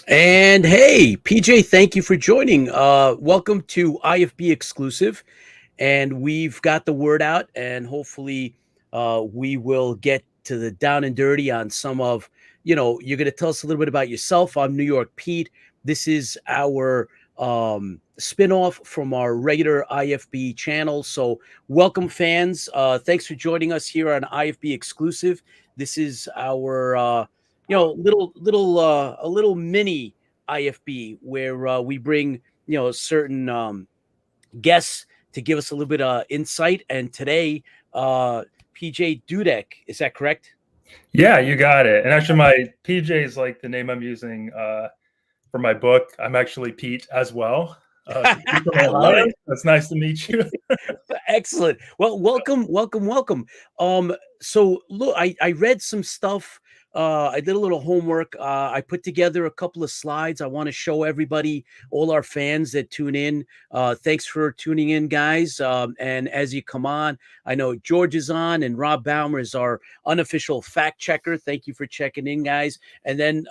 And hey, PJ, thank you for joining. Welcome to IFB Exclusive. And we've got the word out, and hopefully, we will get to the down and dirty on some of, you're going to tell us a little bit about yourself. I'm New York Pete. This is our spinoff from our regular IFB channel. So, welcome, fans. Thanks for joining us here on IFB Exclusive. This is our a little mini IFB where we bring certain guests to give us a little bit of insight. And today, PJ Dudeck, is that correct? Yeah, you got it. And actually, my PJ is like the name I'm using for my book. I'm actually Pete as well. So Pete from I love Ohio. it. It's nice to meet you. Excellent. Well, welcome. So look, I read some stuff. I did a little homework. I put together a couple of slides. I want to show everybody, all our fans that tune in. Thanks for tuning in, guys. And as you come on, I know George is on, and Rob Baumer is our unofficial fact checker. Thank you for checking in, guys. And then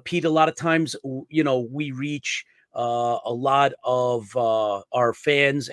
Pete, a lot of times, we reach a lot of our fans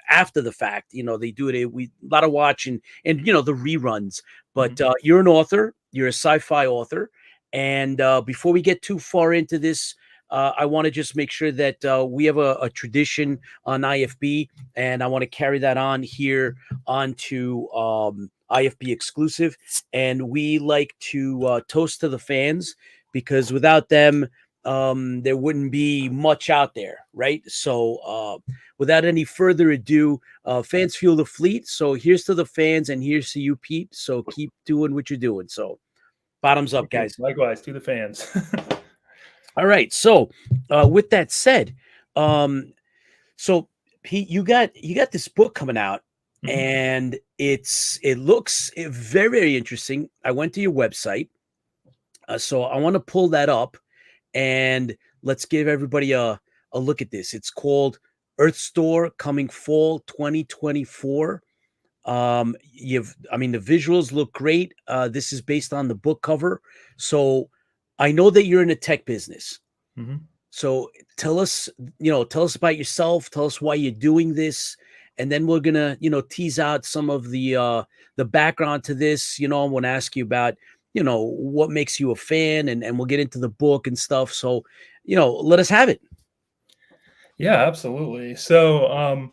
after the fact. They do it. A lot of watching and the reruns. But you're an author. You're a sci-fi author. And before we get too far into this, I want to just make sure that we have a tradition on IFB, and I want to carry that on here onto IFB Exclusive. And we like to toast to the fans, because without them, there wouldn't be much out there, right? So without any further ado, fans fuel the fleet. So here's to the fans, and here's to you, Pete. So keep doing what you're doing. So bottoms up, guys. Likewise to the fans. All right. So with that said, so Pete, you got this book coming out, and it looks very, very interesting. I went to your website, so I want to pull that up. And let's give everybody a look at this. It's called Earth Store, coming fall 2024. The visuals look great. This is based on the book cover. So I know that you're in a tech business. So tell us about yourself. Tell us why you're doing this. And then we're gonna, tease out some of the background to this. I want to ask you about what makes you a fan, and we'll get into the book and stuff. So let us have it. Yeah, absolutely. So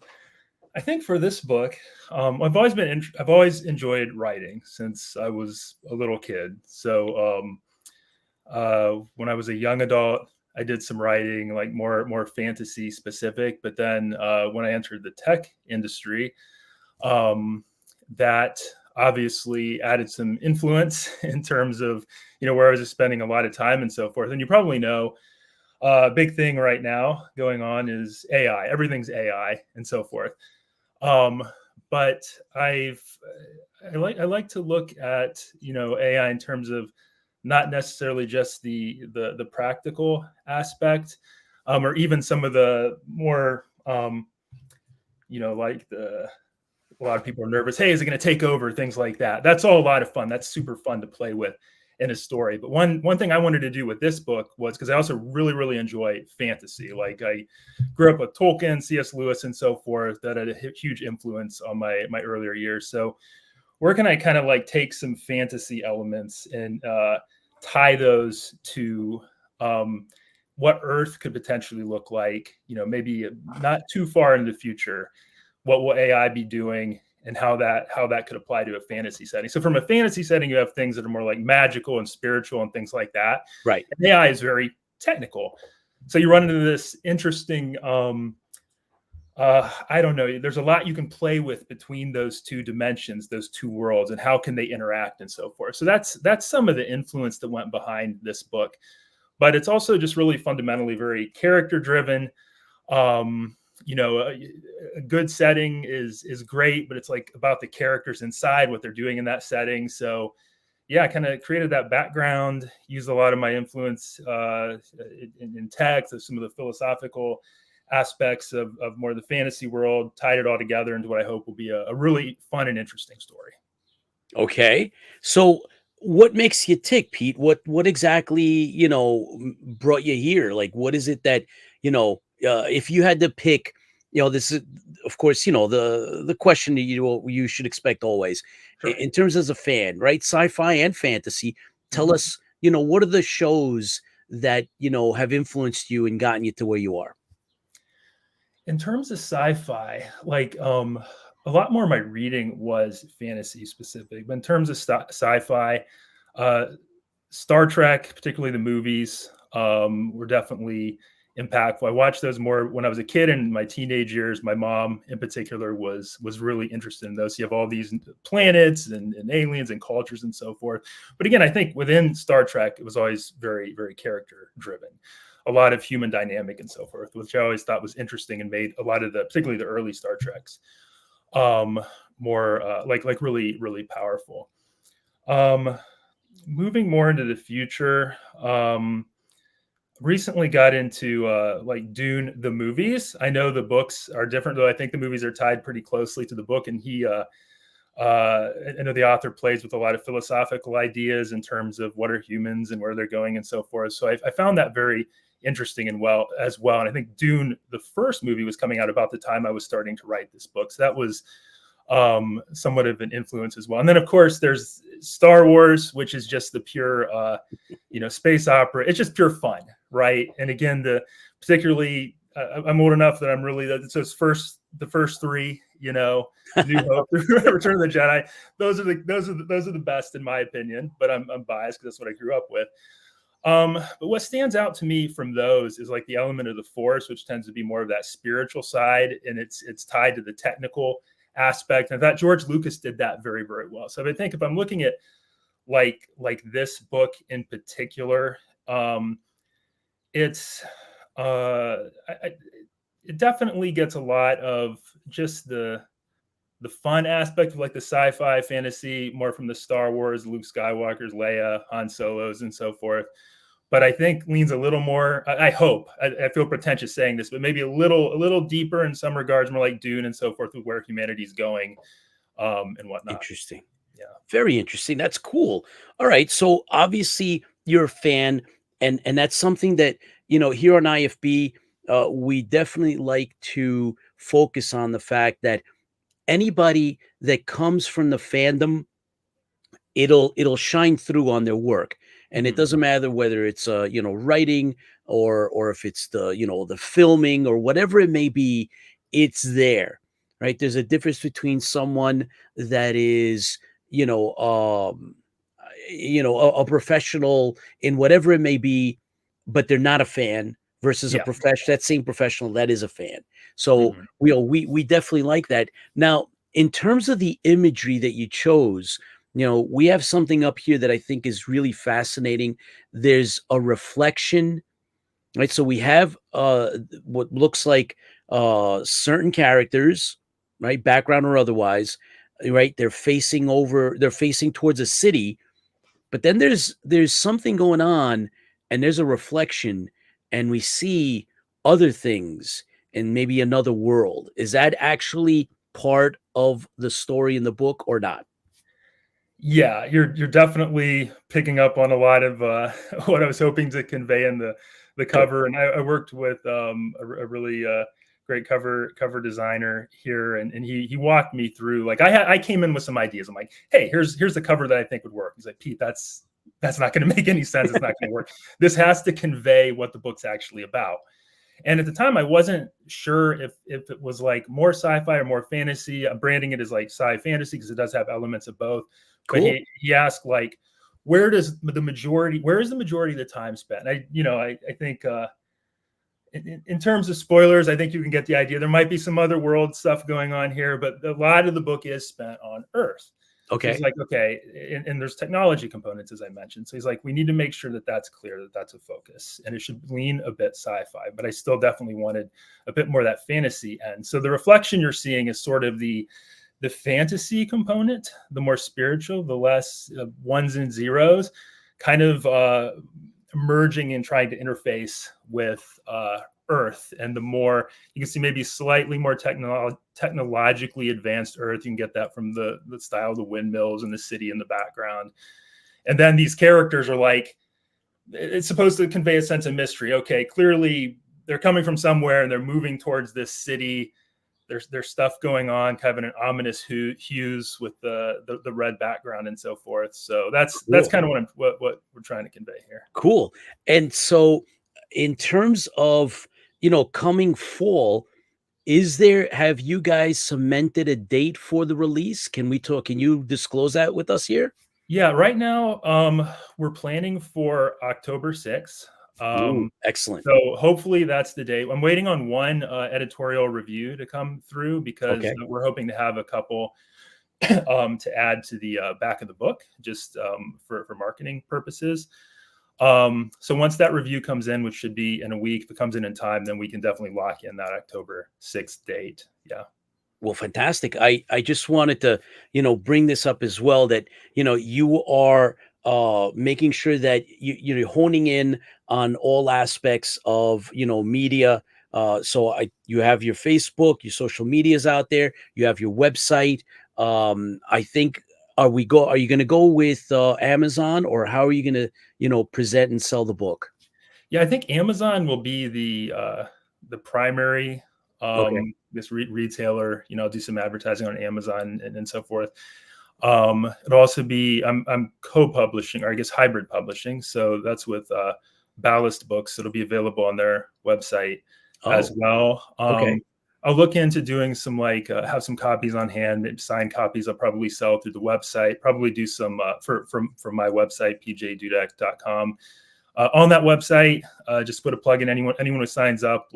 I think for this book, I've always enjoyed writing since I was a little kid. So when I was a young adult, I did some writing, like more fantasy specific. But then when I entered the tech industry, that obviously added some influence in terms of where I was just spending a lot of time and so forth. And you probably know, big thing right now going on is AI. Everything's AI and so forth. But I like to look at AI in terms of not necessarily just the practical aspect, or even some of the more like a lot of people are nervous. Hey, is it going to take over? Things like that. That's all a lot of fun. That's super fun to play with in a story. But one thing I wanted to do with this book was, because I also really enjoy fantasy. Like, I grew up with Tolkien, C.S. Lewis, and so forth. That had a huge influence on my earlier years. So where can I kind of like take some fantasy elements and tie those to what Earth could potentially look like, maybe not too far into the future. What will AI be doing, and how that could apply to a fantasy setting? So from a fantasy setting, you have things that are more like magical and spiritual and things like that. Right. And AI is very technical. So you run into this interesting, I don't know, there's a lot you can play with between those two dimensions, those two worlds, and how can they interact and so forth. So that's some of the influence that went behind this book. But it's also just really fundamentally very character driven. A good setting is great, but it's like about the characters inside, what they're doing in that setting. So yeah, I kind of created that background, used a lot of my influence in text, of some of the philosophical aspects of more of the fantasy world, tied it all together into what I hope will be a really fun and interesting story. Okay. So what makes you tick, Pete? What exactly, brought you here? Like, what is it that, if you had to pick, this is, of course, the question that you should expect always Sure. in terms as a fan, right? Sci-fi and fantasy. Tell Mhm. us, what are the shows that, have influenced you and gotten you to where you are? In terms of sci-fi, like a lot more of my reading was fantasy specific, but in terms of sci-fi, uh, Star Trek, particularly the movies, were definitely impactful. I watched those more when I was a kid and my teenage years. My mom, in particular, was really interested in those. So you have all these planets and aliens and cultures and so forth. But again, I think within Star Trek, it was always very, very character driven. A lot of human dynamic and so forth, which I always thought was interesting and made a lot of the, particularly the early Star Treks, um, more like really, really powerful. Um, Moving more into the future, recently got into like Dune the movies. I know the books are different, though I think the movies are tied pretty closely to the book. And I know the author plays with a lot of philosophical ideas in terms of what are humans and where they're going and so forth. So I found that very interesting and well as well. And I think Dune, the first movie, was coming out about the time I was starting to write this book. So that was somewhat of an influence as well. And then of course there's Star Wars, which is just the pure space opera. It's just pure fun, right? And again, the particularly I'm old enough that I'm really so it's the first three, New Hope, Return of the Jedi. Those are the best in my opinion, but I'm biased because that's what I grew up with. But what stands out to me from those is like the element of the Force, which tends to be more of that spiritual side, and it's tied to the technical aspect. And I thought George Lucas did that very, very well. So I think if I'm looking at like this book in particular, it's it definitely gets a lot of just the fun aspect of like the sci-fi fantasy, more from the Star Wars, Luke Skywalker's, Leia, Han Solo's, and so forth. But I think leans a little more. I hope. I feel pretentious saying this, but maybe a little deeper in some regards, more like Dune and so forth, with where humanity's going, and whatnot. Interesting. Yeah. Very interesting. That's cool. All right. So obviously you're a fan, and that's something that here on IFB, we definitely like to focus on the fact that anybody that comes from the fandom, it'll shine through on their work, and it Mm-hmm. doesn't matter whether it's writing or if it's the the filming or whatever it may be. It's there, right? There's a difference between someone that is you know um a professional in whatever it may be, but they're not a fan, versus a Yeah. profession that same professional that is a fan. So Mm-hmm. we definitely like that. Now, in terms of the imagery that you chose, we have something up here that I think is really fascinating. There's a reflection, right? So we have what looks like certain characters, right, background or otherwise, right? They're facing towards a city, but then there's something going on, and there's a reflection, and we see other things and maybe another world. Is that actually part of the story in the book or not? Yeah, you're definitely picking up on a lot of what I was hoping to convey in the Good. cover. And I worked with a really great cover designer here, and he walked me through. Like I came in with some ideas. I'm like, hey, here's the cover that I think would work. He's like, Pete, that's not going to make any sense. It's not going to work. This has to convey what the book's actually about. And at the time, I wasn't sure if it was like more sci-fi or more fantasy. I'm branding it as like sci fantasy because it does have elements of both. But Cool. he asked like, where is the majority of the time spent? I think in terms of spoilers, I think you can get the idea. There might be some other world stuff going on here, but a lot of the book is spent on Earth. So he's Okay. like, okay, and there's technology components, as I mentioned. So he's like, we need to make sure that that's clear, that that's a focus, and it should lean a bit sci-fi. But I still definitely wanted a bit more of that fantasy end. So the reflection you're seeing is sort of the fantasy component, the more spiritual, the less ones and zeros, kind of merging and trying to interface with Earth. And the more you can see, maybe slightly more technologically advanced Earth. You can get that from the style of the windmills and the city in the background. And then these characters are like, it's supposed to convey a sense of mystery. Okay, clearly they're coming from somewhere and they're moving towards this city. There's stuff going on, kind of an ominous hues with the red background and so forth. So that's Cool. kind of what we're trying to convey here. Cool. And so in terms of, coming fall, have you guys cemented a date for the release? Can you disclose that with us here? Yeah, right now we're planning for October 6th. Ooh, excellent. So hopefully that's the day. I'm waiting on one editorial review to come through because Okay. we're hoping to have a couple to add to the back of the book, just for marketing purposes. So once that review comes in, which should be in a week, if it comes in time, then we can definitely lock in that October 6th date. Yeah. Well, fantastic. I just wanted to, bring this up as well, that, you are making sure that you're honing in on all aspects of, media. So you have your Facebook, your social medias out there, you have your website. I think, are you going to go with Amazon, or how are you going to, present and sell the book? Yeah, I think Amazon will be the primary Okay. this retailer. I'll do some advertising on Amazon and so forth. It'll also be I'm co-publishing, or I guess hybrid publishing. So that's with Ballast Books. It'll be available on their website as Oh, well. okay. I'll look into doing some have some copies on hand, maybe signed copies. I'll probably sell through the website. Probably do some from my website pjdudeck.com. On that website, just put a plug in. Anyone who signs up,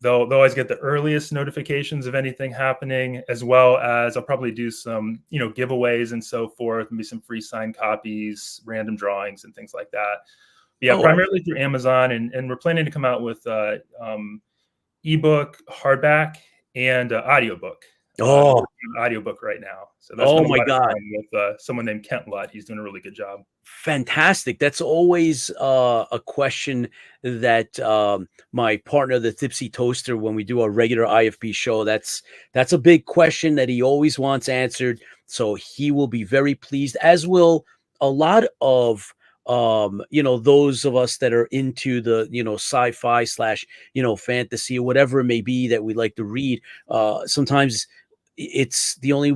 they'll always get the earliest notifications of anything happening, as well as I'll probably do some giveaways and so forth, maybe some free signed copies, random drawings, and things like that. But yeah, Oh, primarily through Amazon, and we're planning to come out with ebook, hardback, and audiobook. I'm oh, working on audiobook right now, so that's been oh a my lot of God. fun with someone named Kent Lutt. He's doing a really good job. Fantastic. That's always a question that my partner, the Tipsy Toaster, when we do our regular IFB show, that's a big question that he always wants answered. So he will be very pleased, as will a lot of those of us that are into the sci-fi slash fantasy, or whatever it may be that we like to read. Sometimes it's the only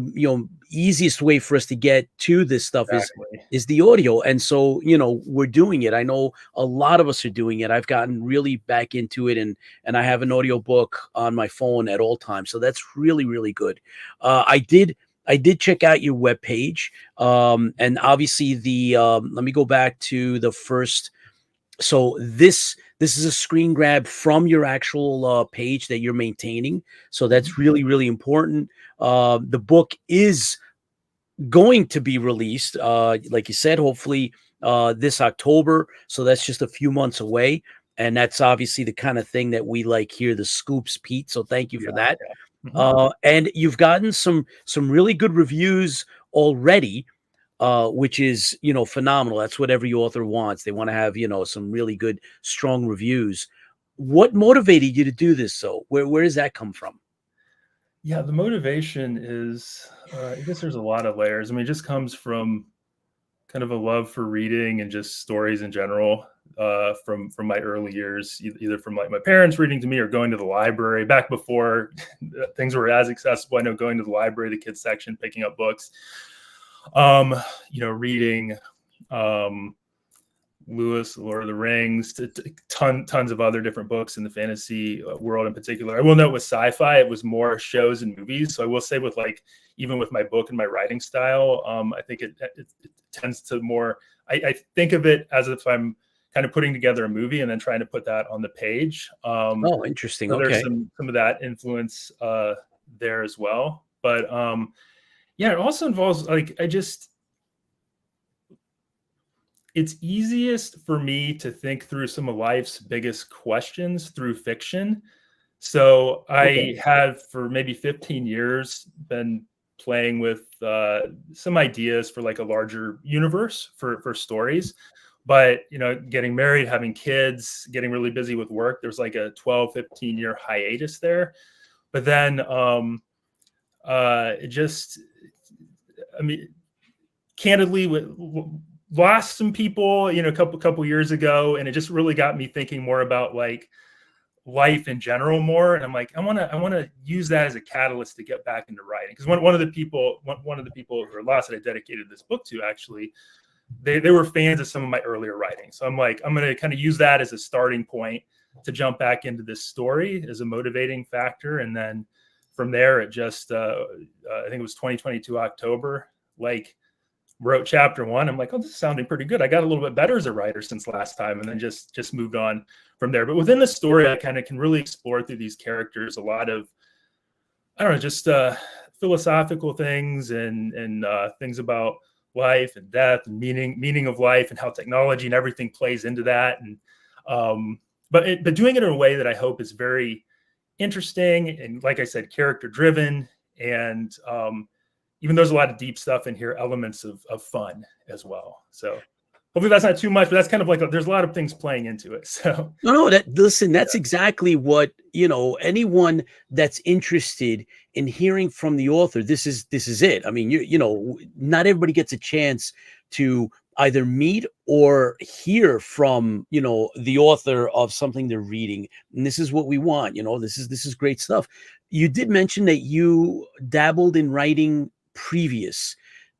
easiest way for us to get to this stuff Exactly. is the audio. And so we're doing it. I know a lot of us are doing it. I've gotten really back into it, and I have an audio book on my phone at all times, so that's really, really good. I did check out your webpage, and obviously let me go back to the first. So this is a screen grab from your actual page that you're maintaining. So that's really, really important. The book is going to be released, like you said, hopefully this October. So that's just a few months away. And that's obviously the kind of thing that we like here, the scoops, Pete. So thank you Yeah. for that. Yeah. Mhm. And you've gotten some really good reviews already, which is phenomenal. That's what every author wants. They want to have some really good, strong reviews. What motivated you to do this? So where does that come from? Yeah, the motivation is, I guess there's a lot of layers. I mean, it just comes from kind of a love for reading and just stories in general, from my early years, either from like my parents reading to me or going to the library back before things were as accessible. I know going to the library, the kids section, picking up books, reading Lewis, Lord of the Rings, tons of other different books in the fantasy world in particular. I will note with sci-fi, it was more shows and movies. So I will say with even with my book and my writing style, I think it tends to more, I think of it as if I'm kind of putting together a movie and then trying to put that on the page. Oh, interesting. So there's Okay. some of that influence there as well. But yeah, it also involves it's easiest for me to think through some of life's biggest questions through fiction. So Okay. I have for maybe 15 years been playing with some ideas for like a larger universe for stories. But, getting married, having kids, getting really busy with work, there's like a 12, 15-year hiatus there. But then it just, I mean, candidly, lost some people, a couple years ago, and it just really got me thinking more about like life in general more. And I'm like, I want to use that as a catalyst to get back into writing. Because one of the people who are lost that I dedicated this book to, actually, they were fans of some of my earlier writing. So I'm like, I'm going to kind of use that as a starting point to jump back into this story as a motivating factor. And then from there, it just, I think it was 2022 October, like, wrote chapter 1. I'm like, oh, this is sounding pretty good. I got a little bit better as a writer since last time, and then just moved on from there. But within the story, I kind of can really explore through these characters a lot of, I don't know, just philosophical things and things about life and death and meaning of life, and how technology and everything plays into that. And but doing it in a way that I hope is very interesting and, like I said, character driven. And even though there's a lot of deep stuff in here, elements of fun as well. So hopefully that's not too much, but that's kind of like, there's a lot of things playing into it. So no, listen, that's exactly what, anyone that's interested in hearing from the author, this is it. I mean, not everybody gets a chance to either meet or hear from, the author of something they're reading. And this is what we want. This is great stuff. You did mention that you dabbled in writing previous.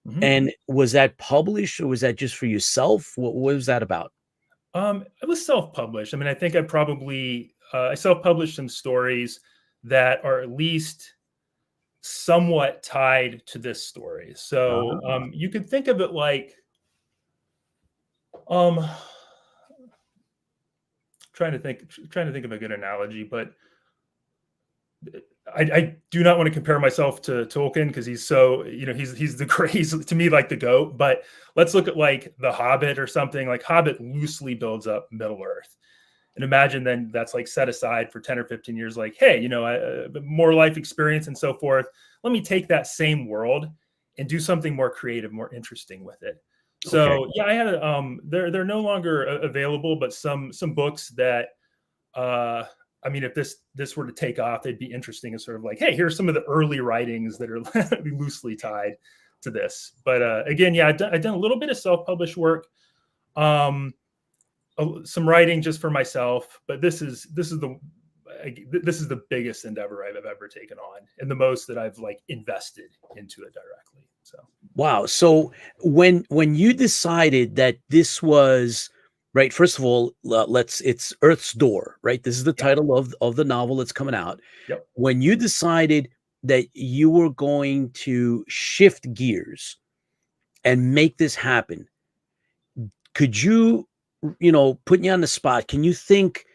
Mm-hmm. And was that published, or was that just for yourself? What was that about? It was self-published. I mean, I think I self-published some stories that are at least somewhat tied to this story. So you could think of it like, trying to think of a good analogy, but I do not want to compare myself to Tolkien, because he's so, he's to me like the GOAT. But let's look at like The Hobbit or something. Like Hobbit loosely builds up Middle Earth. And imagine then that's like set aside for 10 or 15 years, like, hey, more life experience and so forth. Let me take that same world and do something more creative, more interesting with it. So yeah, I had they're no longer available, but some books that I mean, if this were to take off, they'd be interesting as sort of like, hey, here's some of the early writings that are loosely tied to this. But again, yeah, I've done a little bit of self-published work, some writing just for myself. But this is the biggest endeavor I've ever taken on, and the most that I've like invested into it directly. So wow. So when you decided that this was right, first of all, it's Earth's Door, right? This is the title of the novel that's coming out. Yep. When you decided that you were going to shift gears and make this happen, could you, putting you on the spot, can you think,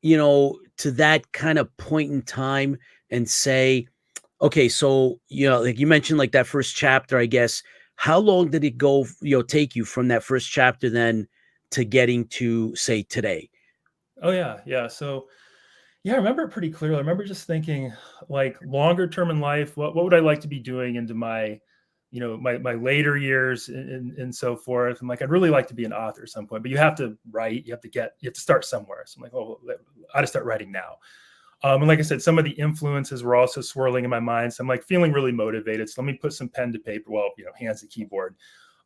to that kind of point in time and say, okay, so, like you mentioned, like that first chapter, I guess, how long did it go, take you from that first chapter then to getting to, say, today? Oh yeah. So yeah, I remember it pretty clearly. I remember just thinking, like, longer term in life, what would I like to be doing into my, my later years and so forth. I'm like, I'd really like to be an author at some point, but you have to write, you have to start somewhere. So I'm like, oh, I got to start writing now. And like I said, some of the influences were also swirling in my mind. So I'm like feeling really motivated. So let me put some pen to paper. Well, hands to keyboard.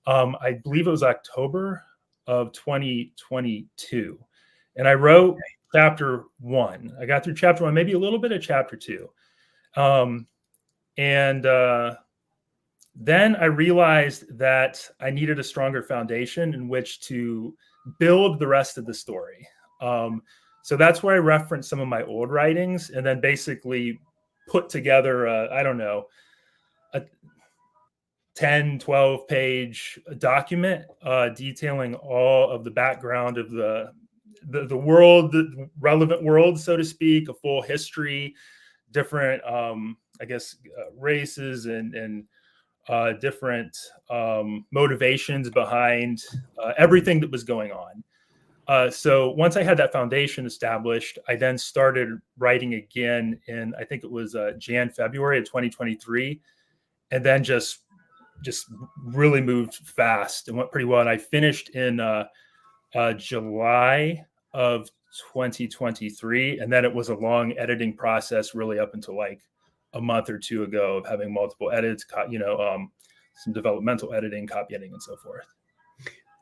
I believe it was October of 2022. And I wrote chapter 1. I got through chapter 1, maybe a little bit of chapter 2. And then I realized that I needed a stronger foundation in which to build the rest of the story. So that's where I referenced some of my old writings, and then basically put together, a 10, 12 page document detailing all of the background of the world, the relevant world, so to speak, a full history, different, races and different motivations behind everything that was going on. So once I had that foundation established, I then started writing again in, I think it was February of 2023, and then just really moved fast and went pretty well. And I finished in July of 2023, and then it was a long editing process, really up until like a month or two ago, of having multiple edits, some developmental editing, copy editing, and so forth.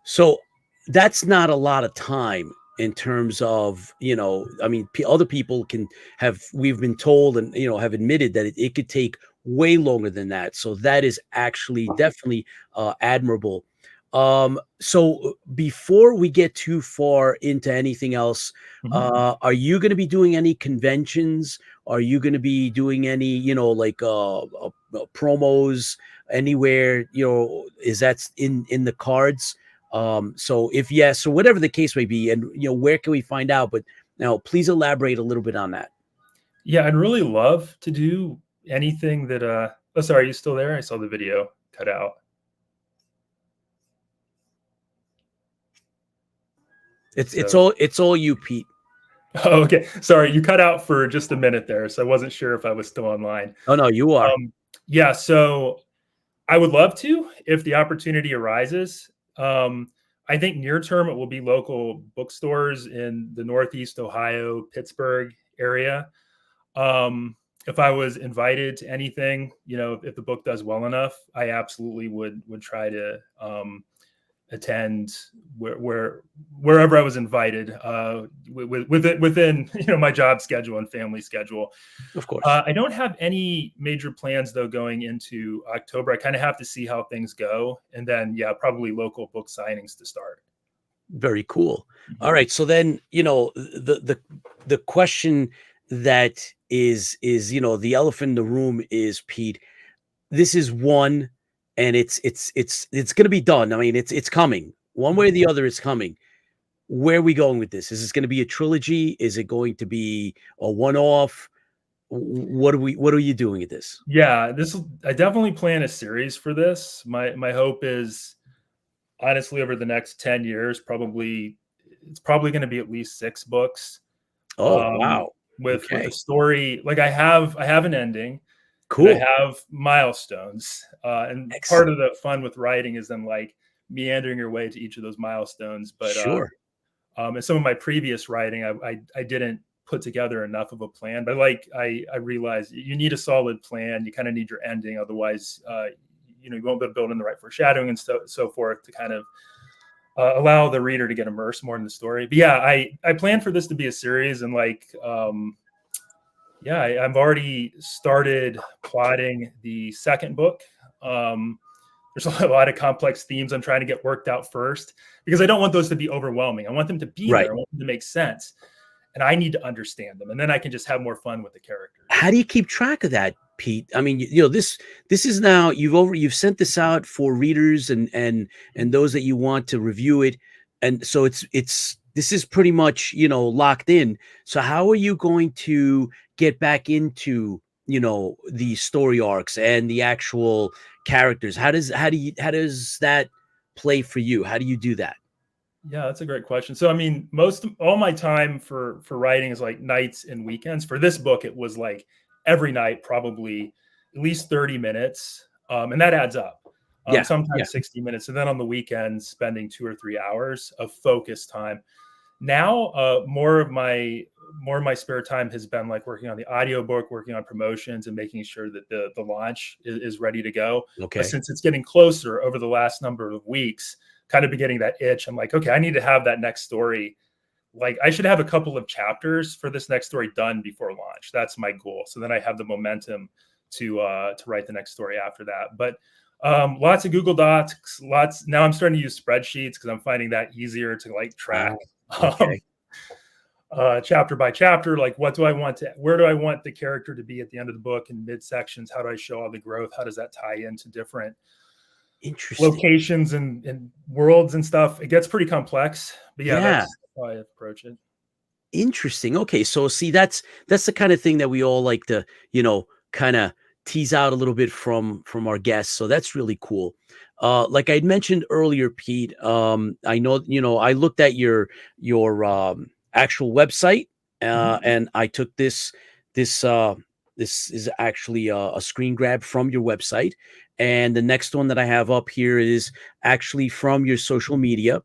So that's not a lot of time in terms of, I mean, other people can have, we've been told and, have admitted that it could take way longer than that. So that is actually definitely admirable. So before we get too far into anything else, Mhm. are you going to be doing any conventions? Are you going to be doing any, like promos anywhere? Is that in the cards? So if yes, or whatever the case may be, and where can we find out? But now, please elaborate a little bit on that. Yeah, I'd really love to do anything that oh, sorry, are you still there? I saw the video cut out. It's So, all you, Pete. oh, okay. Sorry, you cut out for just a minute there, so I wasn't sure if I was still online. Oh no, you are. Yeah, so I would love to if the opportunity arises. I think near term it will be local bookstores in the Northeast Ohio, Pittsburgh area. If I was invited to anything, if the book does well enough, I absolutely would try to attend wherever I was invited within my job schedule and family schedule. Of course. I don't have any major plans though going into October. I kind of have to see how things go, and then yeah, probably local book signings to start. Very cool. All Mhm. right. So then, the question that is the elephant in the room is, Pete. This is one, and it's going to be done. I mean, it's coming one way or the other. It's coming. Where are we going with this? Is this going to be a trilogy? Is it going to be a one-off? What are you doing with this? Yeah, I definitely plan a series for this. My hope is honestly over the next 10 years, it's probably going to be at least 6 books. Oh, Um, wow. with a Okay. story, like I have an ending and I Cool. have milestones. And part Excellent. of the fun with writing is then like meandering your way to each of those milestones. But Sure. in some of my previous writing, I didn't put together enough of a plan. But like I realized you need a solid plan. You kind of need your ending, otherwise, you won't be able to build in the right foreshadowing and so forth to kind of allow the reader to get immersed more in the story. But yeah, I plan for this to be a series, and like yeah, I've already started plotting the second book. Um, there's a lot of complex themes I'm trying to get worked out first because I don't want those to be overwhelming. I want them to be Right. there. I want them to make sense, and I need to understand them, and then I can just have more fun with the characters. How do you keep track of that, Pete? I mean, this is now you've sent this out for readers and those that you want to review it, and so this is pretty much locked in. So how are you going to get back into the story arcs and the actual characters? How does that play for you? How do you do that? Yeah, that's a great question. So, I mean, all my time for writing is like nights and weekends. For this book, it was like every night, probably at least 30 minutes, and that adds up. Yeah, yeah, Sometimes 60 minutes, and then on the weekends, spending 2 or 3 hours of focus time. Now, more of my spare time has been like working on the audiobook, working on promotions, and making sure that the launch is ready to go. But okay, since it's getting closer over the last number of weeks, kind of be getting that itch. I'm like, okay, I need to have that next story. Like, I should have a couple of chapters for this next story done before launch. That's my goal. So then I have the momentum to write the next story after that. But lots of Google Docs, lots. Now I'm starting to use spreadsheets because I'm finding that easier to like ah, track okay, um, chapter by chapter. Like, where do I want the character to be at the end of the book and mid sections? How do I show all the growth? How does that tie into different interesting. locations and worlds and stuff? It gets pretty complex, but yeah, Yeah. that's how I approach it. Interesting. Okay, so see, that's the kind of thing that we all like to, kind of tease out a little bit from our guests. So that's really cool. Like I'd mentioned earlier, Pete. I know, I looked at your actual website, Mhm. and I took this uh, this is actually a screen grab from your website, and the next one that I have up here is actually from your social media,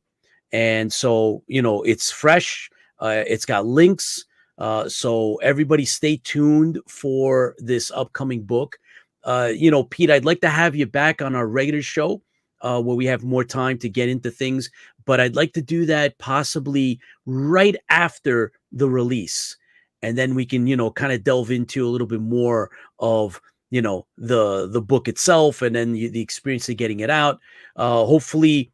and so it's fresh. It's got links. So everybody stay tuned for this upcoming book. Pete, I'd like to have you back on our regular show where we have more time to get into things. But I'd like to do that possibly right after the release. And then we can, kind of delve into a little bit more of, the book itself, and then the experience of getting it out. Hopefully,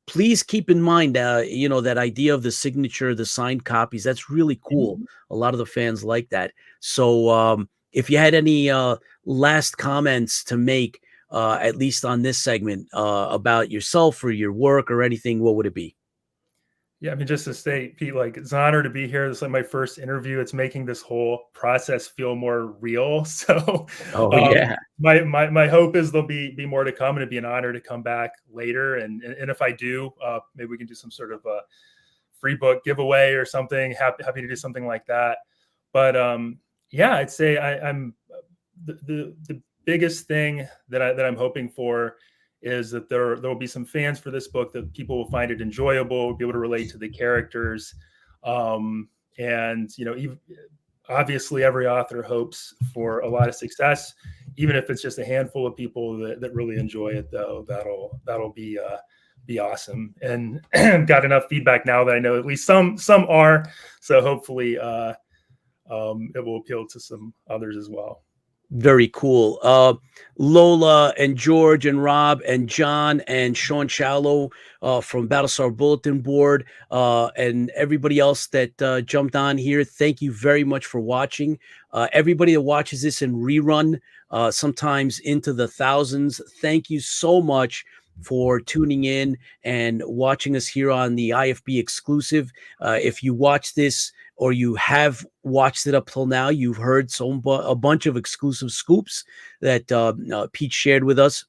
please keep in mind, that idea of the signature, the signed copies. That's really cool. A lot of the fans like that. So if you had any last comments to make, at least on this segment, about yourself or your work or anything, what would it be? Yeah, I mean, just to say, Pete, like, it's an honor to be here. This is like my first interview. It's making this whole process feel more real. So, Oh, um, yeah. my hope is there'll be more to come, and it'd be an honor to come back later. And if I do, maybe we can do some sort of a free book giveaway or something. Happy to do something like that. But yeah, I'd say I'm the biggest thing that I'm hoping for is that there will be some fans for this book, that people will find it enjoyable, be able to relate to the characters. And, obviously every author hopes for a lot of success, even if it's just a handful of people that really enjoy it, though, that'll be awesome. And got enough feedback now that I know at least some are. So hopefully it will appeal to some others as well. Very cool. Lola and George and Rob and John and Sean Shallow from Battlestar Bulletin Board, and everybody else that jumped on here. Thank you very much for watching. Everybody that watches this in rerun, sometimes into the thousands, thank you so much for tuning in and watching us here on the IFB exclusive. If you watch this, or you have watched it up till now, you've heard a bunch of exclusive scoops that Pete shared with us.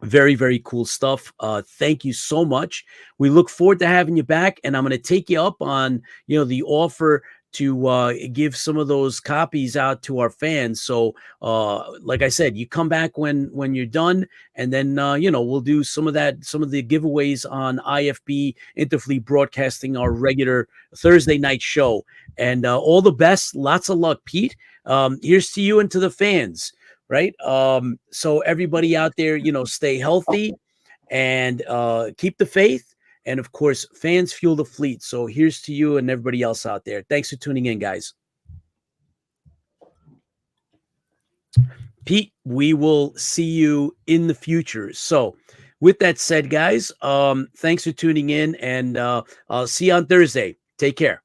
Very, very cool stuff. Thank you so much. We look forward to having you back, and I'm going to take you up on, the offer to give some of those copies out to our fans. So, like I said, you come back when you're done, and then we'll do some of the giveaways on IFB Interfleet Broadcasting, our regular Thursday night show. And all the best, lots of luck, Pete. Here's to you and to the fans, right? So everybody out there, stay healthy and keep the faith. And of course, fans fuel the fleet. So here's to you and everybody else out there. Thanks for tuning in, guys. Pete, we will see you in the future. So with that said, guys, thanks for tuning in, and I'll see you on Thursday. Take care.